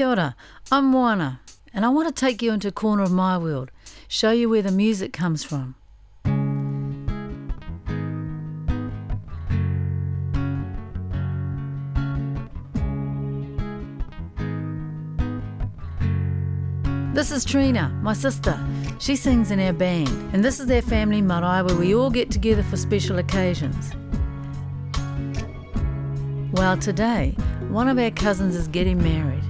Kia ora, I'm Moana, and I want to take you into a corner of my world, show you where the music comes from. This is Trina, my sister. She sings in our band, and this is their family marae where we all get together for special occasions. Well, today, one of our cousins is getting married.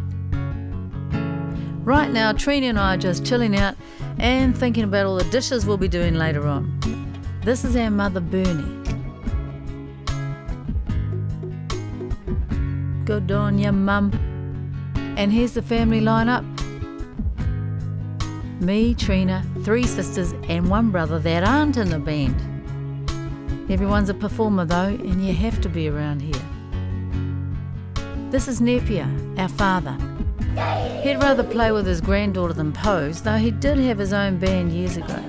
Right now, Trina and I are just chilling out and thinking about all the dishes we'll be doing later on. This is our mother, Bernie. Good on ya, mum. And here's the family lineup. Me, Trina, 3 sisters and 1 brother that aren't in the band. Everyone's a performer though, and you have to be around here. This is Nepia, our father. He'd rather play with his granddaughter than pose, though he did have his own band years ago.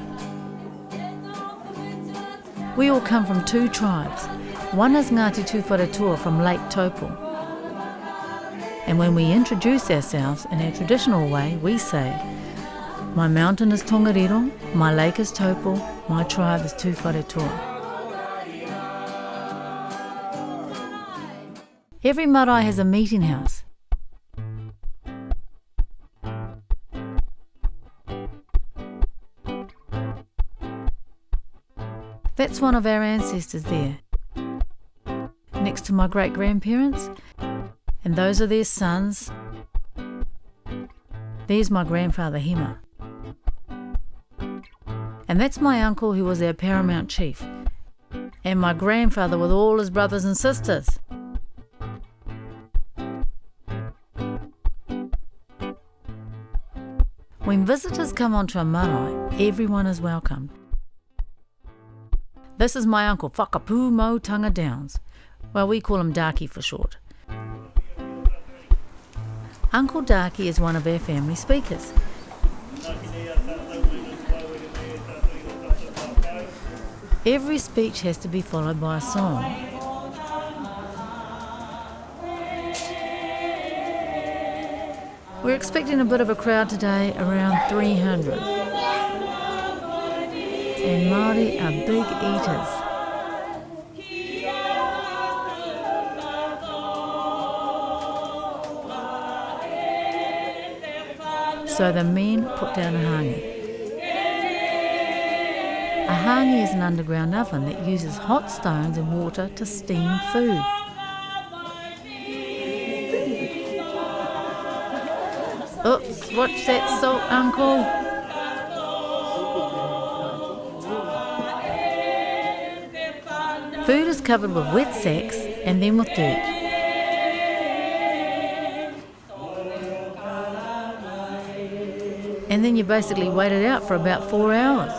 We all come from 2 tribes. One is Ngāti Tūwharetua from Lake Taupo. And when we introduce ourselves in our traditional way, we say, my mountain is Tongariro, my lake is Taupo, my tribe is Tūwharetua. Every marae has a meeting house. That's one of our ancestors there, next to my great-grandparents, and those are their sons. There's my grandfather Hema. And that's my uncle who was our paramount chief, and my grandfather with all his brothers and sisters. When visitors come onto a marae, everyone is welcomed. This is my uncle, Whakapū Mau Tanga Downs. Well, we call him Daki for short. Uncle Daki is one of our family speakers. Every speech has to be followed by a song. We're expecting a bit of a crowd today, around 300. And Māori are big eaters. So the men put down a hāngi. A hāngi is an underground oven that uses hot stones and water to steam food. Oops, watch that salt, Uncle. Food is covered with wet sacks and then with dirt. And then you basically wait it out for about 4 hours.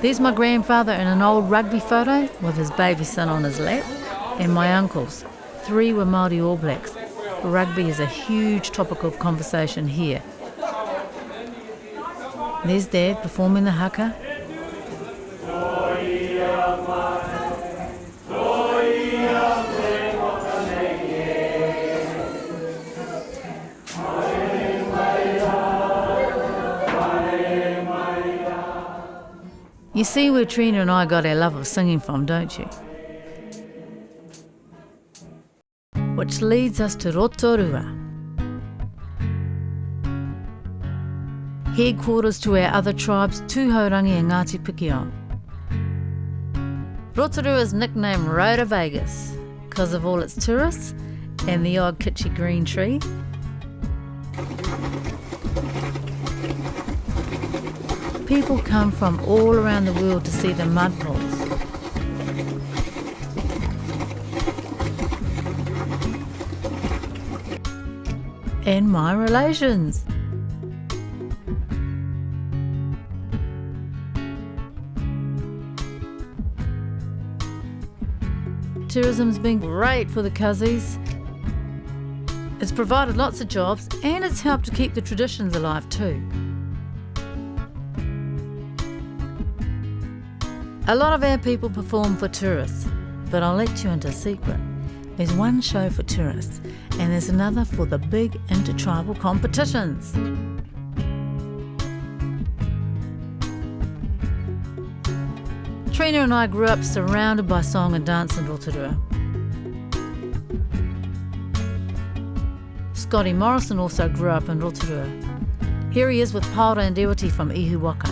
There's my grandfather in an old rugby photo with his baby son on his lap, and my uncles. 3 were Māori All Blacks. Rugby is a huge topic of conversation here. There's Dad performing the haka. You see where Trina and I got our love of singing from, don't you? Which leads us to Rotorua, headquarters to our other tribes, Tūhourangi and Ngāti Pukeoi. Rotorua is nicknamed Rota Vegas because of all its tourists and the odd kitschy green tree. People come from all around the world to see the mud pools. And my relations. Tourism's been great for the Cuzzies. It's provided lots of jobs and it's helped to keep the traditions alive too. A lot of our people perform for tourists, but I'll let you into a secret. There's one show for tourists and there's another for the big intertribal competitions. Trina and I grew up surrounded by song and dance in Rotorua. Scotty Morrison also grew up in Rotorua. Here he is with Paora and Dewati from Ihuwaka.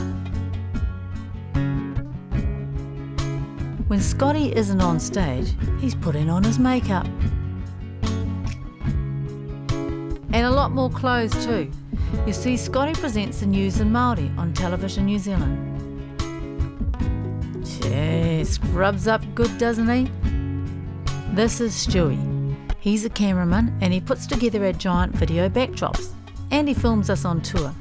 When Scotty isn't on stage, he's putting on his makeup. And a lot more clothes too. You see, Scotty presents the news in Māori on Television New Zealand. Gee, scrubs up good, doesn't he? This is Stewie. He's a cameraman and he puts together our giant video backdrops. And he films us on tour.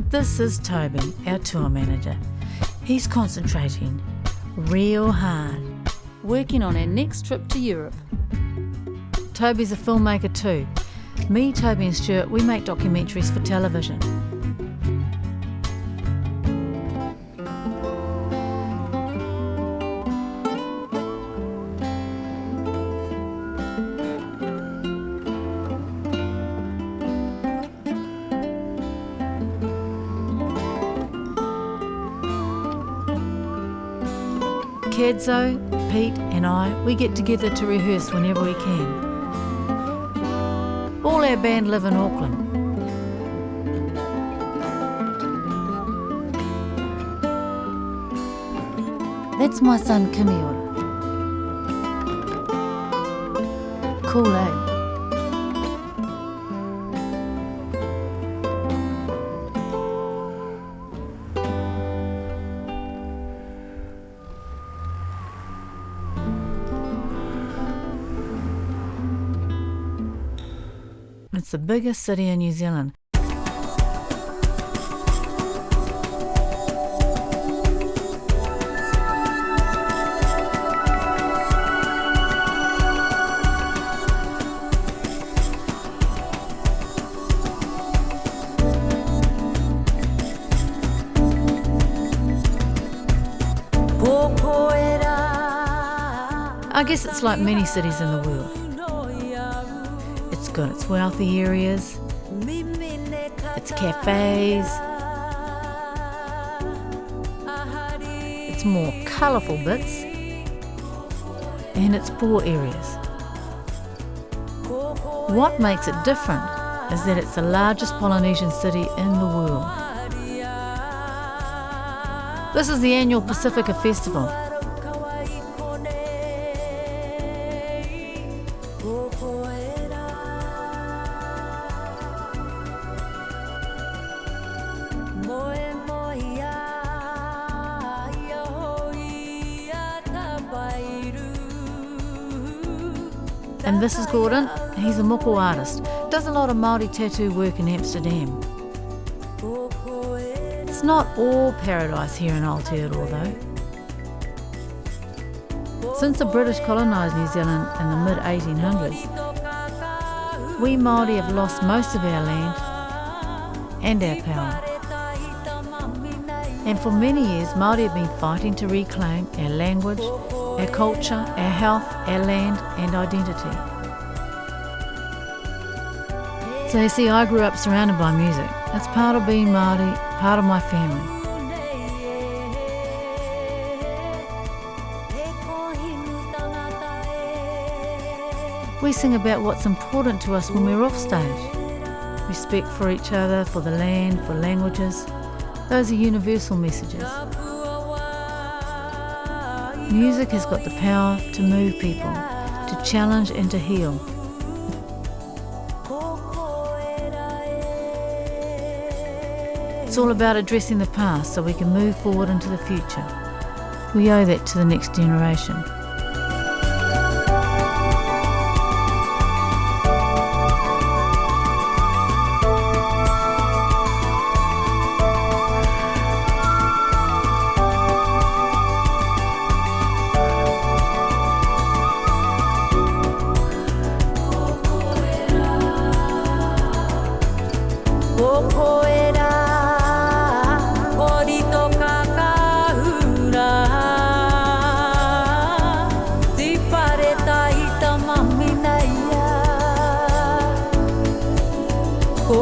This is Toby, our tour manager. He's concentrating real hard, working on our next trip to Europe. Toby's a filmmaker too. Me, Toby and Stuart, we make documentaries for television. Kedzo, Pete and I, we get together to rehearse whenever we can. All our band live in Auckland. That's my son Kimiora. Cool, eh? It's the biggest city in New Zealand. I guess it's like many cities in the world. It's got its wealthy areas, its cafes, its more colourful bits, and its poor areas. What makes it different is that it's the largest Polynesian city in the world. This is the annual Pacifica Festival. And this is Gordon. He's a moko artist. Does a lot of Māori tattoo work in Amsterdam. It's not all paradise here in Aotearoa though. Since the British colonised New Zealand in the mid-1800s, we Māori have lost most of our land and our power. And for many years, Māori have been fighting to reclaim our language, our culture, our health, our land and identity. So you see, I grew up surrounded by music. It's part of being Māori, part of my family. We sing about what's important to us when we're off stage. Respect for each other, for the land, for languages. Those are universal messages. Music has got the power to move people, to challenge and to heal. It's all about addressing the past so we can move forward into the future. We owe that to the next generation. o koera, kori to kakahura, ti pare tahi ta mamina ia, ko